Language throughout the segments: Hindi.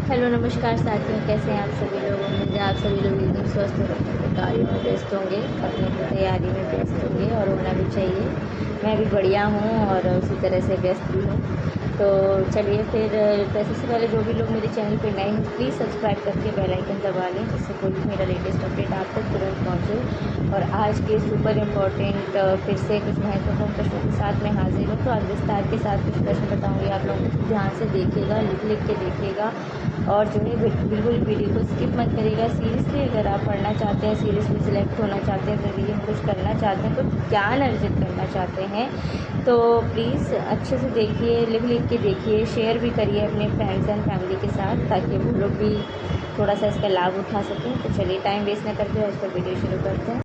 हेलो नमस्कार साथियों, कैसे हैं आप सभी लोग। उम्मीद है आप सभी लोग एकदम स्वस्थ और अपने कार्यों में व्यस्त होंगे, अपनी तैयारी में व्यस्त होंगे और होना भी चाहिए। मैं भी बढ़िया हूँ और उसी तरह से व्यस्त भी हूँ। तो चलिए फिर वैसे से पहले जो भी लोग मेरे चैनल पर नए हैं प्लीज़ सब्सक्राइब करके बेल आइकन दबा लें, जिससे कोई भी मेरा लेटेस्ट अपडेट आप तक तुरंत पहुँचे। और आज के सुपर इम्पोर्टेंट फिर से कुछ महत्वपूर्ण प्रश्नों के साथ मैं हाजिर हूँ। तो आज विस्तार के साथ कुछ प्रश्न बताऊँगी, आप लोगों को ध्यान से देखिएगा, लिख के देखिएगा और जो है बिल्कुल वीडियो को स्किप मत करिएगा। सीरियसली अगर आप पढ़ना चाहते हैं, सीरियसली सिलेक्ट होना चाहते हैं, ज़िंदगी में कुछ करना चाहते हैं, कुछ ज्ञान अर्जित करना चाहते हैं तो प्लीज़ अच्छे से देखिए, लिख के देखिए, शेयर भी करिए अपने फ्रेंड्स एंड फैमिली के साथ ताकि वो लोग भी थोड़ा सा इसका लाभ उठा सकें। तो चलिए टाइम वेस्ट न करते हुए आज का वीडियो शुरू करते हैं।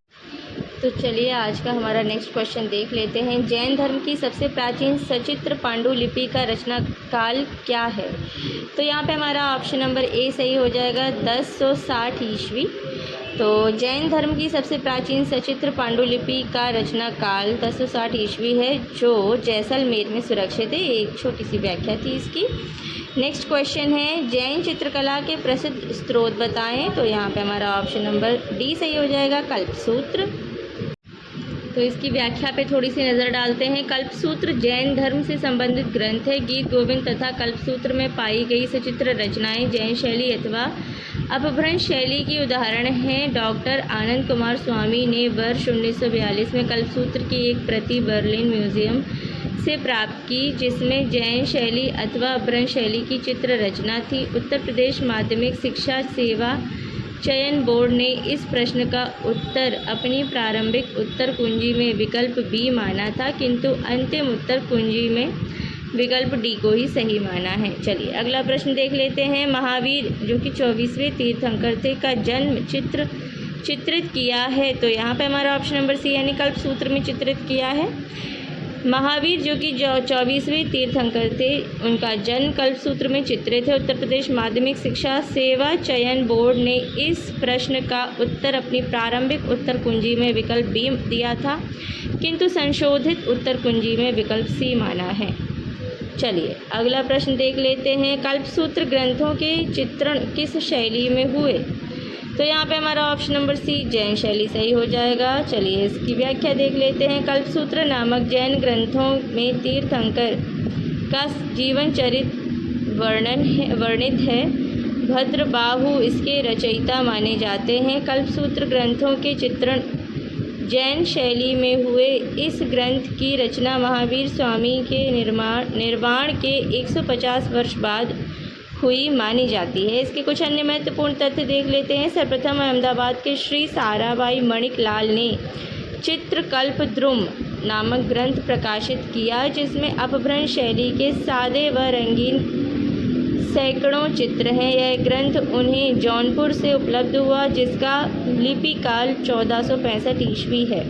तो चलिए आज का हमारा नेक्स्ट क्वेश्चन देख लेते हैं। जैन धर्म की सबसे प्राचीन सचित्र पांडुलिपि का रचना काल क्या है? तो यहाँ पे हमारा ऑप्शन नंबर ए सही हो जाएगा, 1060 ईस्वी। तो जैन धर्म की सबसे प्राचीन सचित्र पांडुलिपि का रचना काल 1060 ईस्वी है, जो जैसलमेर में सुरक्षित है। एक छोटी सी व्याख्या थी इसकी। नेक्स्ट क्वेश्चन है, जैन चित्रकला के प्रसिद्ध स्रोत बताएं। तो यहाँ पे हमारा ऑप्शन नंबर डी सही हो जाएगा, कल्पसूत्र। तो इसकी व्याख्या पे थोड़ी सी नज़र डालते हैं। कल्पसूत्र जैन धर्म से संबंधित ग्रंथ है। गीत गोविंद तथा कल्पसूत्र में पाई गई सचित्र रचनाएं जैन शैली अथवा अपभ्रंश शैली की उदाहरण हैं। डॉक्टर आनंद कुमार स्वामी ने वर्ष 1942 में कल्पसूत्र की एक प्रति बर्लिन म्यूजियम से प्राप्त की, जिसमें जैन शैली अथवा अपभ्रंश शैली की चित्र रचना थी। उत्तर प्रदेश माध्यमिक शिक्षा सेवा चयन बोर्ड ने इस प्रश्न का उत्तर अपनी प्रारंभिक उत्तर कुंजी में विकल्प बी माना था, किंतु अंतिम उत्तर कुंजी में विकल्प डी को ही सही माना है। चलिए अगला प्रश्न देख लेते हैं। महावीर जो कि 24वें तीर्थंकर थे का जन्म चित्रित किया है। तो यहाँ पे हमारा ऑप्शन नंबर सी यानी कल्पसूत्र में चित्रित किया है। महावीर जो कि 24वें तीर्थंकर थे, उनका जन्म कल्पसूत्र में चित्रित है। उत्तर प्रदेश माध्यमिक शिक्षा सेवा चयन बोर्ड ने इस प्रश्न का उत्तर अपनी प्रारंभिक उत्तर कुंजी में विकल्प बी दिया था, किंतु संशोधित उत्तर कुंजी में विकल्प सी माना है। चलिए अगला प्रश्न देख लेते हैं। कल्पसूत्र ग्रंथों के चित्रण किस शैली में हुए? तो यहाँ पे हमारा ऑप्शन नंबर सी जैन शैली सही हो जाएगा। चलिए इसकी व्याख्या देख लेते हैं। कल्पसूत्र नामक जैन ग्रंथों में तीर्थंकर का जीवन चरित्र वर्णित है। भद्रबाहु इसके रचयिता माने जाते हैं। कल्पसूत्र ग्रंथों के चित्रण जैन शैली में हुए। इस ग्रंथ की रचना महावीर स्वामी के निर्वाण के 150 वर्ष बाद हुई मानी जाती है। इसके कुछ अन्य महत्वपूर्ण तथ्य देख लेते हैं। सर्वप्रथम अहमदाबाद के श्री साराभाई मणिक लाल ने चित्रकल्पद्रुम नामक ग्रंथ प्रकाशित किया, जिसमें अपभ्रंश शैली के सादे व रंगीन सैकड़ों चित्र हैं। यह ग्रंथ उन्हें जौनपुर से उपलब्ध हुआ, जिसका लिपि काल 1465 ईस्वी है।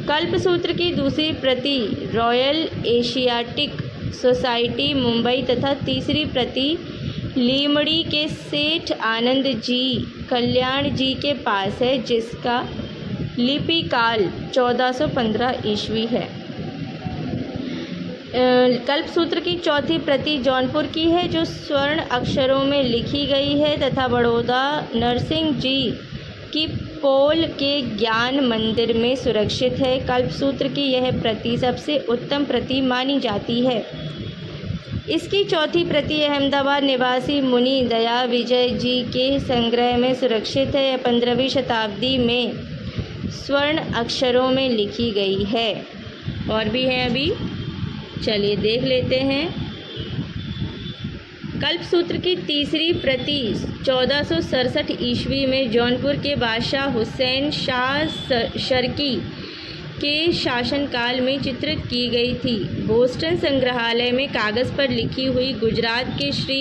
कल्पसूत्र की दूसरी प्रति रॉयल एशियाटिक सोसाइटी मुंबई तथा तीसरी प्रति लीमड़ी के सेठ आनंद जी कल्याण जी के पास है, जिसका लिपि काल 1415 ईस्वी है। कल्पसूत्र की चौथी प्रति जौनपुर की है, जो स्वर्ण अक्षरों में लिखी गई है तथा बड़ौदा नरसिंह जी की पोल के ज्ञान मंदिर में सुरक्षित है। कल्पसूत्र की यह प्रति सबसे उत्तम प्रति मानी जाती है। इसकी चौथी प्रति अहमदाबाद निवासी मुनि दया विजय जी के संग्रह में सुरक्षित है। यह 15वीं शताब्दी में स्वर्ण अक्षरों में लिखी गई है। और भी है अभी, चलिए देख लेते हैं। कल्पसूत्र की तीसरी प्रति 1467 ईस्वी में जौनपुर के बादशाह हुसैन शाह शर्की के शासनकाल में चित्रित की गई थी। बोस्टन संग्रहालय में कागज़ पर लिखी हुई गुजरात के श्री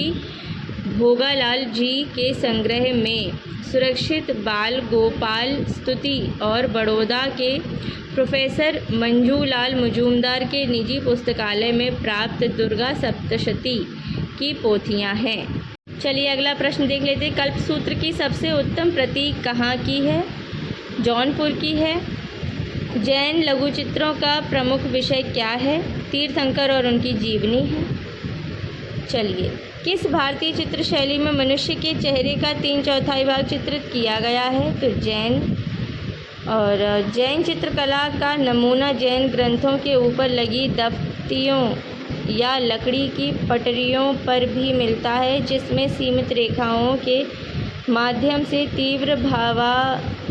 भोगालाल जी के संग्रह में सुरक्षित बाल गोपाल स्तुति और बड़ौदा के प्रोफेसर मंजूलाल मजूमदार के निजी पुस्तकालय में प्राप्त दुर्गा सप्तशती की पोथियां हैं। चलिए अगला प्रश्न देख लेते हैं। कल्पसूत्र की सबसे उत्तम प्रति कहाँ की है? जौनपुर की है। जैन लघुचित्रों का प्रमुख विषय क्या है? तीर्थंकर और उनकी जीवनी है। चलिए किस भारतीय चित्र शैली में मनुष्य के चेहरे का 3/4 भाग चित्रित किया गया है? तो जैन। और जैन चित्रकला का नमूना जैन ग्रंथों के ऊपर लगी दफ्तियों या लकड़ी की पटरियों पर भी मिलता है, जिसमें सीमित रेखाओं के माध्यम से तीव्र भावाभिव्यक्ति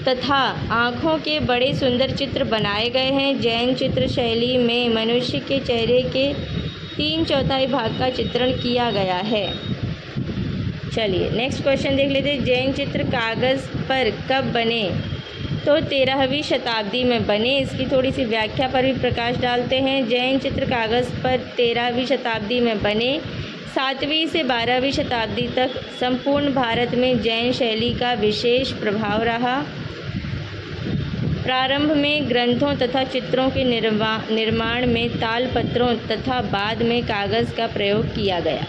तथा आँखों के बड़े सुंदर चित्र बनाए गए हैं। जैन चित्र शैली में मनुष्य के चेहरे के 3/4 भाग का चित्रण किया गया है। चलिए नेक्स्ट क्वेश्चन देख लेते हैं। जैन चित्र कागज़ पर कब बने? तो 13वीं शताब्दी में बने। इसकी थोड़ी सी व्याख्या पर भी प्रकाश डालते हैं। जैन चित्र कागज़ पर 13वीं शताब्दी में बने। 7वीं से 12वीं शताब्दी तक संपूर्ण भारत में जैन शैली का विशेष प्रभाव रहा। प्रारंभ में ग्रंथों तथा चित्रों के निर्माण में तालपत्रों तथा बाद में कागज़ का प्रयोग किया गया।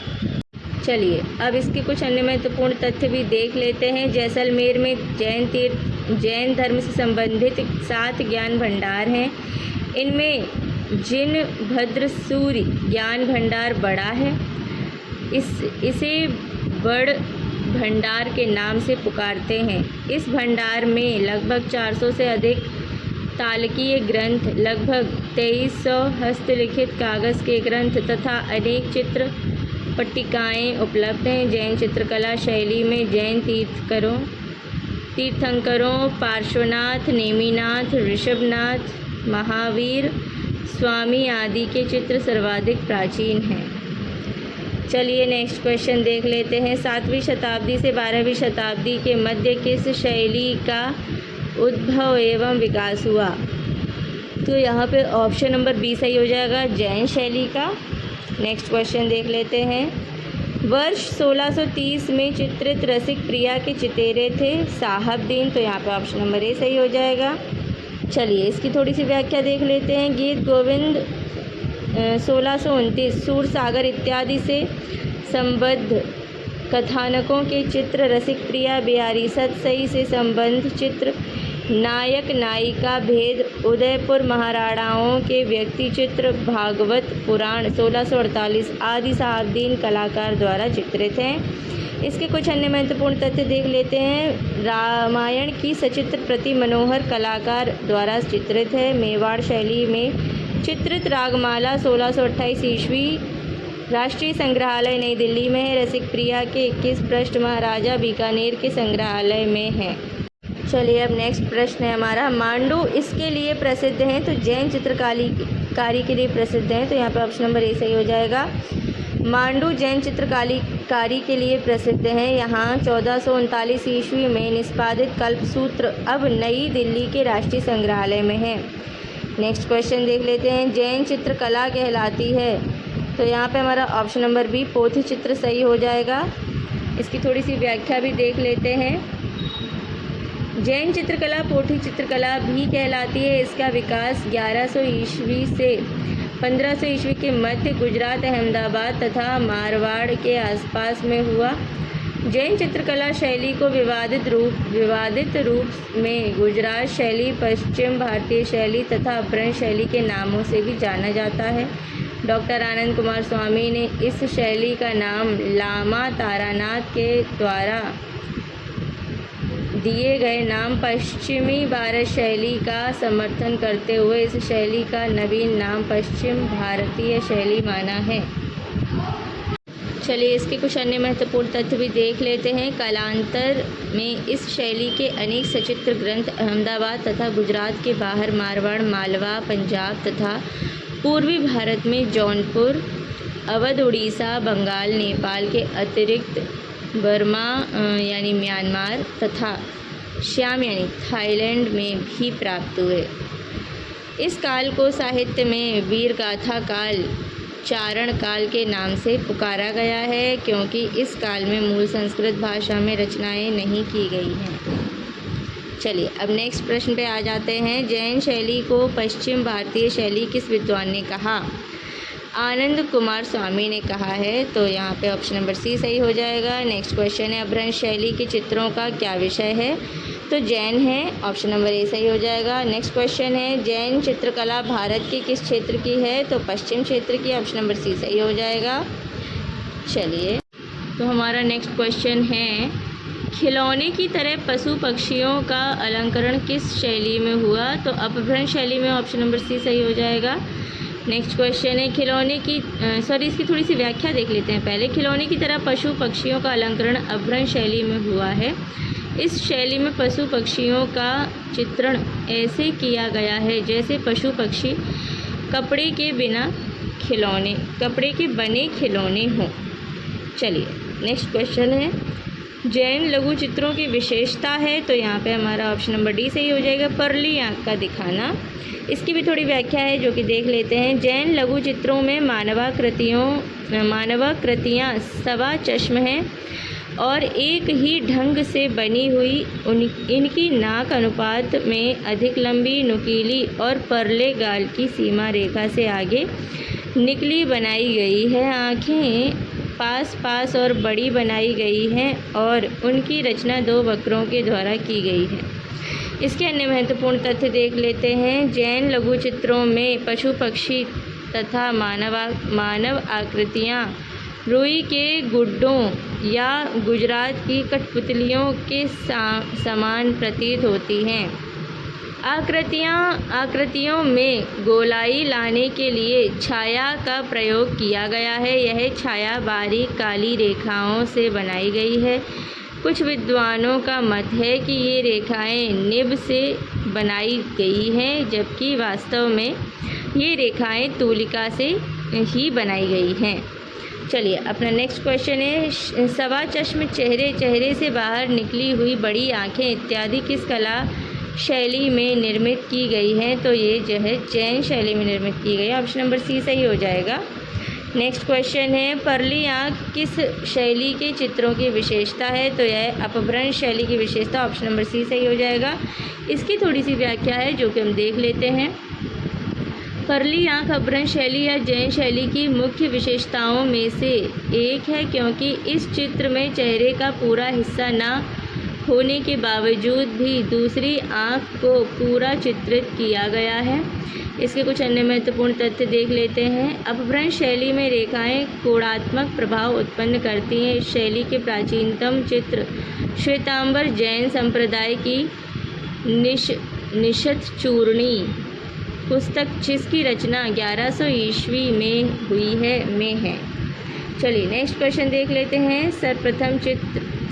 चलिए अब इसके कुछ अन्य महत्वपूर्ण तथ्य भी देख लेते हैं। जैसलमेर में जैन धर्म से संबंधित 7 ज्ञान भंडार हैं। इनमें जिनभद्रसूरि ज्ञान भंडार बड़ा है। इसे बड़ भंडार के नाम से पुकारते हैं। इस भंडार में लगभग 400 से अधिक तालकीय ग्रंथ, लगभग 2300 हस्तलिखित कागज़ के ग्रंथ तथा अनेक चित्र पट्टिकाएँ उपलब्ध हैं। जैन चित्रकला शैली में जैन तीर्थंकरों पार्श्वनाथ, नेमिनाथ, ऋषभनाथ, महावीर स्वामी आदि के चित्र सर्वाधिक प्राचीन हैं। चलिए नेक्स्ट क्वेश्चन देख लेते हैं। 7वीं शताब्दी से 12वीं शताब्दी के मध्य किस शैली का उद्भव एवं विकास हुआ? तो यहाँ पे ऑप्शन नंबर बी सही हो जाएगा, जैन शैली का। नेक्स्ट क्वेश्चन देख लेते हैं। वर्ष 1630 में चित्रित रसिक प्रिया के चितेरे थे साहबदीन। तो यहाँ पे ऑप्शन नंबर ए सही हो जाएगा। चलिए इसकी थोड़ी सी व्याख्या देख लेते हैं। गीत गोविंद 1629 सूरसागर इत्यादि से संबद्ध कथानकों के चित्र, रसिक प्रिया बिहारी सतसई से संबंध चित्र, नायक नायिका भेद, उदयपुर महाराणाओं के व्यक्ति चित्र, भागवत पुराण 1648 आदि साहबदीन कलाकार द्वारा चित्रित हैं। इसके कुछ अन्य महत्वपूर्ण तथ्य देख लेते हैं। रामायण की सचित्र प्रति मनोहर कलाकार द्वारा चित्रित है। मेवाड़ शैली में चित्रित रागमाला 1628 ईस्वी राष्ट्रीय संग्रहालय नई दिल्ली में है। रसिक प्रिया के 21 पृष्ठ महाराजा बीकानेर के संग्रहालय में हैं। चलिए अब नेक्स्ट प्रश्न है हमारा। मांडू इसके लिए प्रसिद्ध हैं? तो जैन चित्रकारी के लिए प्रसिद्ध हैं। तो यहाँ पे ऑप्शन नंबर ए सही हो जाएगा। मांडू जैन चित्रकारी के लिए प्रसिद्ध हैं। यहाँ 1439 ईस्वी में निष्पादित कल्पसूत्र अब नई दिल्ली के राष्ट्रीय संग्रहालय में है। नेक्स्ट क्वेश्चन देख लेते हैं। जैन चित्रकला कहलाती है? तो यहाँ पे हमारा ऑप्शन नंबर बी पोथी चित्र सही हो जाएगा। इसकी थोड़ी सी व्याख्या भी देख लेते हैं। जैन चित्रकला पोथी चित्रकला भी कहलाती है। इसका विकास 1100 ईस्वी से 1500 ईस्वी के मध्य गुजरात, अहमदाबाद तथा मारवाड़ के आसपास में हुआ। जैन चित्रकला शैली को विवादित रूप में गुजरात शैली, पश्चिम भारतीय शैली तथा अपभ्रंश शैली के नामों से भी जाना जाता है। डॉक्टर आनंद कुमार स्वामी ने इस शैली का नाम लामा तारानाथ के द्वारा दिए गए नाम पश्चिमी भारत शैली का समर्थन करते हुए इस शैली का नवीन नाम पश्चिम भारतीय शैली माना है। चलिए इसके कुछ अन्य महत्वपूर्ण तथ्य भी देख लेते हैं। कालांतर में इस शैली के अनेक सचित्र ग्रंथ अहमदाबाद तथा गुजरात के बाहर मारवाड़, मालवा, पंजाब तथा पूर्वी भारत में जौनपुर, अवध, उड़ीसा, बंगाल, नेपाल के अतिरिक्त बर्मा यानी म्यांमार तथा श्याम यानी थाईलैंड में भी प्राप्त हुए। इस काल को साहित्य में वीरगाथा काल, चारण काल के नाम से पुकारा गया है, क्योंकि इस काल में मूल संस्कृत भाषा में रचनाएं नहीं की गई हैं। चलिए अब नेक्स्ट प्रश्न पे आ जाते हैं। जैन शैली को पश्चिम भारतीय शैली किस विद्वान ने कहा? आनंद कुमार स्वामी ने कहा है। तो यहाँ पे ऑप्शन नंबर सी सही हो जाएगा। नेक्स्ट क्वेश्चन है, अपभ्रंश शैली के चित्रों का क्या विषय है? तो जैन है, ऑप्शन नंबर ए सही हो जाएगा। नेक्स्ट क्वेश्चन है, जैन चित्रकला भारत के किस क्षेत्र की है? तो पश्चिम क्षेत्र की, ऑप्शन नंबर सी सही हो जाएगा। चलिए, तो हमारा नेक्स्ट क्वेश्चन है, खिलौने की तरह पशु पक्षियों का अलंकरण किस शैली में हुआ? तो अपभ्रंश शैली में, ऑप्शन नंबर सी सही हो जाएगा। नेक्स्ट क्वेश्चन है, खिलौने की इसकी थोड़ी सी व्याख्या देख लेते हैं पहले। खिलौने की तरह पशु पक्षियों का अलंकरण अपभ्रंश शैली में हुआ है। इस शैली में पशु पक्षियों का चित्रण ऐसे किया गया है जैसे पशु पक्षी कपड़े के बने खिलौने हों। चलिए, नेक्स्ट क्वेश्चन है, जैन लघु चित्रों की विशेषता है? तो यहाँ पे हमारा ऑप्शन नंबर डी सही हो जाएगा, परली आँख का दिखाना। इसकी भी थोड़ी व्याख्या है जो कि देख लेते हैं। जैन लघु चित्रों में मानवाकृतियाँ सवा चश्म हैं और एक ही ढंग से बनी हुई इनकी नाक अनुपात में अधिक लंबी, नुकीली और परले गाल की सीमा रेखा से आगे निकली बनाई गई है। आँखें पास पास और बड़ी बनाई गई हैं और उनकी रचना दो वक्रों के द्वारा की गई है। इसके अन्य महत्वपूर्ण तथ्य देख लेते हैं। जैन लघु चित्रों में पशु पक्षी तथा मानव आकृतियाँ रुई के गुड्डों या गुजरात की कठपुतलियों के समान प्रतीत होती हैं। आकृतियों में गोलाई लाने के लिए छाया का प्रयोग किया गया है। यह छाया बारीक काली रेखाओं से बनाई गई है। कुछ विद्वानों का मत है कि ये रेखाएं निब से बनाई गई हैं, जबकि वास्तव में ये रेखाएं तूलिका से ही बनाई गई हैं। चलिए, अपना नेक्स्ट क्वेश्चन है, सवा चश्म चेहरे से बाहर निकली हुई बड़ी आँखें इत्यादि किस कला शैली में निर्मित की गई हैं? तो ये जो है जैन शैली में निर्मित की गई है, ऑप्शन नंबर सी सही हो जाएगा। नेक्स्ट क्वेश्चन है, परली आँख किस शैली के चित्रों की विशेषता है? तो यह अपभ्रंश शैली की विशेषता, ऑप्शन नंबर सी सही हो जाएगा। इसकी थोड़ी सी व्याख्या है जो कि हम देख लेते हैं। परली आँख अपभ्रंश शैली या जैन शैली की मुख्य विशेषताओं में से एक है, क्योंकि इस चित्र में चेहरे का पूरा हिस्सा न होने के बावजूद भी दूसरी आँख को पूरा चित्रित किया गया है। इसके कुछ अन्य महत्वपूर्ण तथ्य देख लेते हैं। अपभ्रंश शैली में रेखाएं कोणात्मक प्रभाव उत्पन्न करती हैं। इस शैली के प्राचीनतम चित्र श्वेतांबर जैन संप्रदाय की निषद चूर्णी पुस्तक, जिसकी रचना 1100 ईस्वी में हुई है। चलिए, नेक्स्ट क्वेश्चन देख लेते हैं। सर्वप्रथम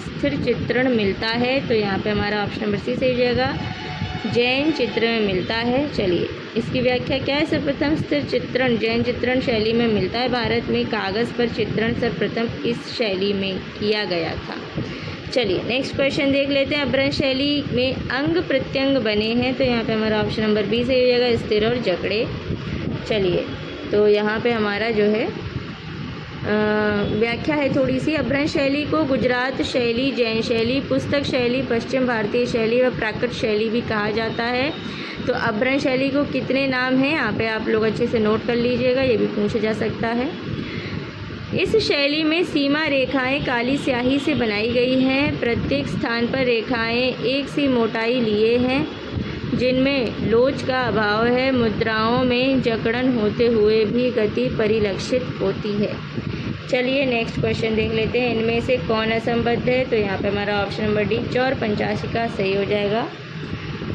स्थिर चित्रण मिलता है? तो यहाँ पे हमारा ऑप्शन नंबर सी सही हो जाएगा, जैन चित्र में मिलता है। चलिए, इसकी व्याख्या क्या है? सर्वप्रथम स्थिर चित्रण जैन चित्रण शैली में मिलता है। भारत में कागज़ पर चित्रण सर्वप्रथम इस शैली में किया गया था। चलिए, नेक्स्ट क्वेश्चन देख लेते हैं। अपभ्रंश शैली में अंग प्रत्यंग बने हैं? तो यहाँ पे हमारा ऑप्शन नंबर बी सही हो जाएगा, स्थिर और जकड़े। चलिए, तो यहाँ पे हमारा जो है व्याख्या है थोड़ी सी। अपभ्रंश शैली को गुजरात शैली, जैन शैली, पुस्तक शैली, पश्चिम भारतीय शैली व प्राकृत शैली भी कहा जाता है। तो अपभ्रंश शैली को कितने नाम हैं? यहाँ पे आप लोग अच्छे से नोट कर लीजिएगा, ये भी पूछा जा सकता है। इस शैली में सीमा रेखाएं काली स्याही से बनाई गई हैं। प्रत्येक स्थान पर रेखाएं एक सी मोटाई लिए हैं, जिनमें लोच का अभाव है। मुद्राओं में जकड़न होते हुए भी गति परिलक्षित होती है। चलिए, नेक्स्ट क्वेश्चन देख लेते हैं। इनमें से कौन असंबद्ध है? तो यहाँ पे हमारा ऑप्शन नंबर डी 485 का सही हो जाएगा।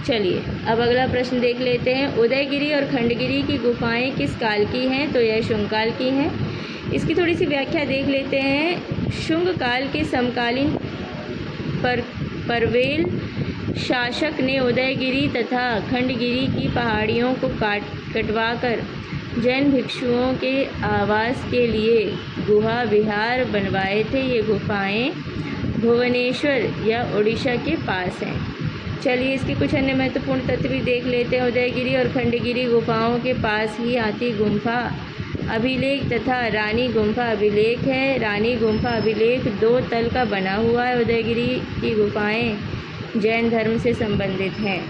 चलिए, अब अगला प्रश्न देख लेते हैं। उदयगिरी और खंडगिरी की गुफाएं किस काल की हैं? तो यह शुंग काल की हैं। इसकी थोड़ी सी व्याख्या देख लेते हैं। शुंग काल के समकालीन परवेल शासक ने उदयगिरी तथा खंडगिरी की पहाड़ियों को कटवाकर जैन भिक्षुओं के आवास के लिए गुहा विहार बनवाए थे। ये गुफाएं भुवनेश्वर या उड़ीसा के पास हैं। चलिए, इसके कुछ अन्य महत्वपूर्ण तथ्य भी देख लेते हैं। उदयगिरी और खंडगिरी गुफाओं के पास ही हाथी गुम्फा अभिलेख तथा रानी गुम्फा अभिलेख है। रानी गुम्फा अभिलेख 2 तल का बना हुआ है। उदयगिरी की गुफाएं जैन धर्म से संबंधित हैं।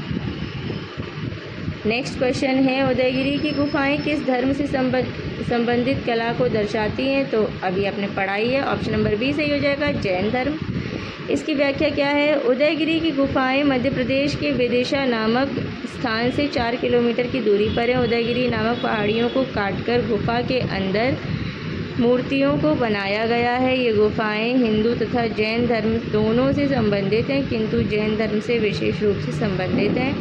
नेक्स्ट क्वेश्चन है, उदयगिरी की गुफाएं किस धर्म से संबंधित कला को दर्शाती हैं? तो अभी आपने पढ़ाई है, ऑप्शन नंबर बी सही हो जाएगा, जैन धर्म। इसकी व्याख्या क्या है? उदयगिरी की गुफाएं मध्य प्रदेश के विदिशा नामक स्थान से 4 किलोमीटर की दूरी पर है। उदयगिरी नामक पहाड़ियों को काटकर गुफा के अंदर मूर्तियों को बनाया गया है। ये गुफाएं हिंदू तथा जैन धर्म दोनों से संबंधित हैं, किंतु जैन धर्म से विशेष रूप से संबंधित हैं।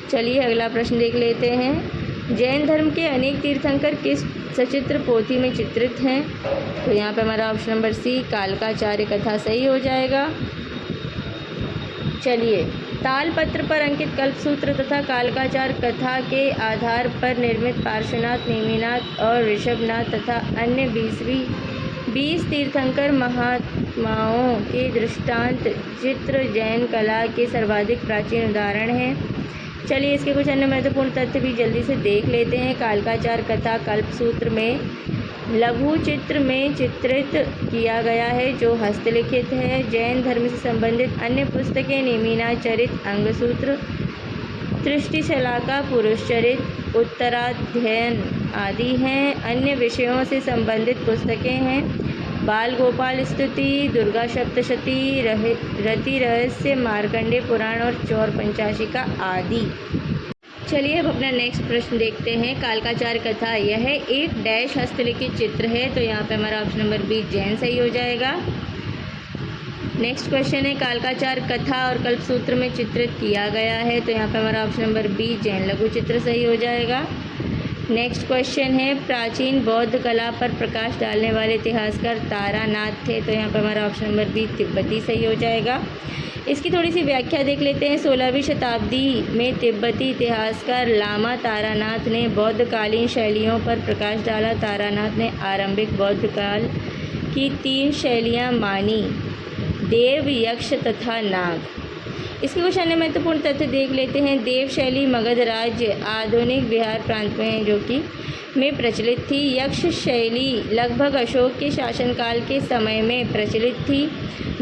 चलिए अगला प्रश्न देख लेते हैं। जैन धर्म के अनेक तीर्थंकर किस सचित्र पोथी में चित्रित हैं? तो यहाँ पे हमारा ऑप्शन नंबर सी कालकाचार्य कथा सही हो जाएगा। चलिए, तालपत्र पर अंकित कल्पसूत्र तथा कालकाचार्य कथा के आधार पर निर्मित पार्श्वनाथ, नेमिनाथ और ऋषभनाथ तथा अन्य 20 तीर्थंकर महात्माओं के दृष्टांत चित्र जैन कला के सर्वाधिक प्राचीन उदाहरण हैं। चलिए इसके कुछ अन्य महत्वपूर्ण तथ्य भी जल्दी से देख लेते हैं। कालकाचार्य कथा कल्पसूत्र में लघु चित्र में चित्रित किया गया है जो हस्तलिखित है। जैन धर्म से संबंधित अन्य पुस्तकें नेमिनाचरित, अंगसूत्र, तृष्टिशलाका, पुरुषचरित, उत्तराध्ययन आदि हैं। अन्य विषयों से संबंधित पुस्तकें हैं बाल गोपाल स्तुति, दुर्गा सप्तशती, रति रहस्य, मार्कंडेय पुराण और चौर पंचाशिका आदि। चलिए अब अपना नेक्स्ट प्रश्न देखते हैं। कालकाचार्य कथा यह एक डैश हस्तलिखित चित्र है, तो यहाँ पे हमारा ऑप्शन नंबर बी जैन सही हो जाएगा। नेक्स्ट क्वेश्चन है, कालकाचार्य कथा और कल्पसूत्र में चित्रित किया गया है, तो यहाँ पे हमारा ऑप्शन नंबर बी जैन लघु चित्र सही हो जाएगा। नेक्स्ट क्वेश्चन है, प्राचीन बौद्ध कला पर प्रकाश डालने वाले इतिहासकार तारानाथ थे, तो यहाँ पर हमारा ऑप्शन नंबर बी तिब्बती सही हो जाएगा। इसकी थोड़ी सी व्याख्या देख लेते हैं। 16वीं शताब्दी में तिब्बती इतिहासकार लामा तारानाथ ने बौद्धकालीन शैलियों पर प्रकाश डाला। तारानाथ ने आरंभिक बौद्ध काल की 3 शैलियाँ मानी, देव, यक्ष तथा नाग। इसके कुछ अन्य महत्वपूर्ण तथ्य देख लेते हैं। देव शैली मगध राज्य आधुनिक बिहार प्रांत में जो कि में प्रचलित थी। यक्ष शैली लगभग अशोक के शासनकाल के समय में प्रचलित थी।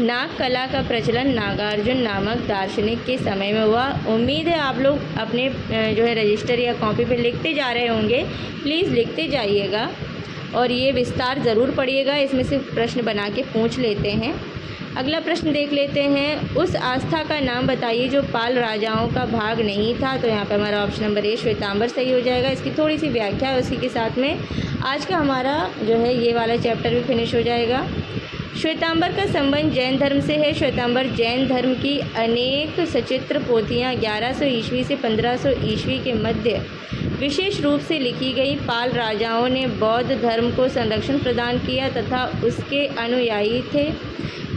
नाग कला का प्रचलन नागार्जुन नामक दार्शनिक के समय में हुआ। उम्मीद है आप लोग अपने जो है रजिस्टर या कॉपी पे लिखते जा रहे होंगे, प्लीज़ लिखते जाइएगा और ये विस्तार ज़रूर पढ़िएगा। इसमें से प्रश्न बना के पूछ लेते हैं। अगला प्रश्न देख लेते हैं, उस आस्था का नाम बताइए जो पाल राजाओं का भाग नहीं था, तो यहाँ पर हमारा ऑप्शन नंबर ए श्वेतांबर सही हो जाएगा। इसकी थोड़ी सी व्याख्या है, उसी के साथ में आज का हमारा जो है ये वाला चैप्टर भी फिनिश हो जाएगा। श्वेतांबर का संबंध जैन धर्म से है। श्वेतांबर जैन धर्म की अनेक सचित्र पोथियाँ 1100 ईस्वी से 1500 ईस्वी के मध्य विशेष रूप से लिखी गई। पाल राजाओं ने बौद्ध धर्म को संरक्षण प्रदान किया तथा उसके अनुयायी थे।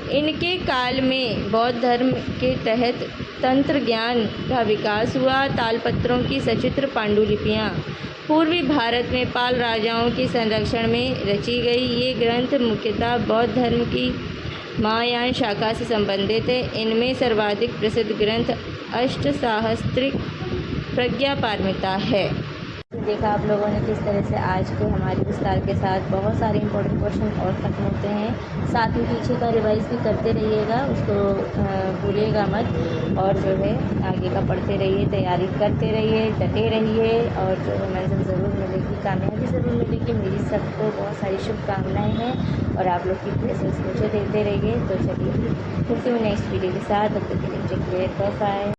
इनके काल में बौद्ध धर्म के तहत तंत्र ज्ञान का विकास हुआ। तालपत्रों की सचित्र पांडुलिपियाँ पूर्वी भारत में पाल राजाओं के संरक्षण में रची गई। ये ग्रंथ मुख्यतः बौद्ध धर्म की महायान शाखा से संबंधित है। इनमें सर्वाधिक प्रसिद्ध ग्रंथ अष्टसाहस्त्रिक प्रज्ञापारमिता है। देखा आप लोगों ने किस तरह से आज के हमारे विस्तार के साथ बहुत सारे इंपॉर्टेंट क्वेश्चन और ख़त्म होते हैं। साथ में पीछे का रिवाइज भी करते रहिएगा, उसको भूलिएगा मत और जो है आगे का पढ़ते रहिए, तैयारी करते रहिए, डटे रहिए और जो है मंजिल ज़रूर मिलेगी, कामयाबी ज़रूर मिलेगी। मेरी सबको बहुत सारी शुभकामनाएँ हैं और आप लोग की प्रेजेंस मुझे देते रहिए। तो चलिए फिर से मैं नेक्स्ट वीडियो के साथ, तब तक के लिए टेक केयर, बाय बाय।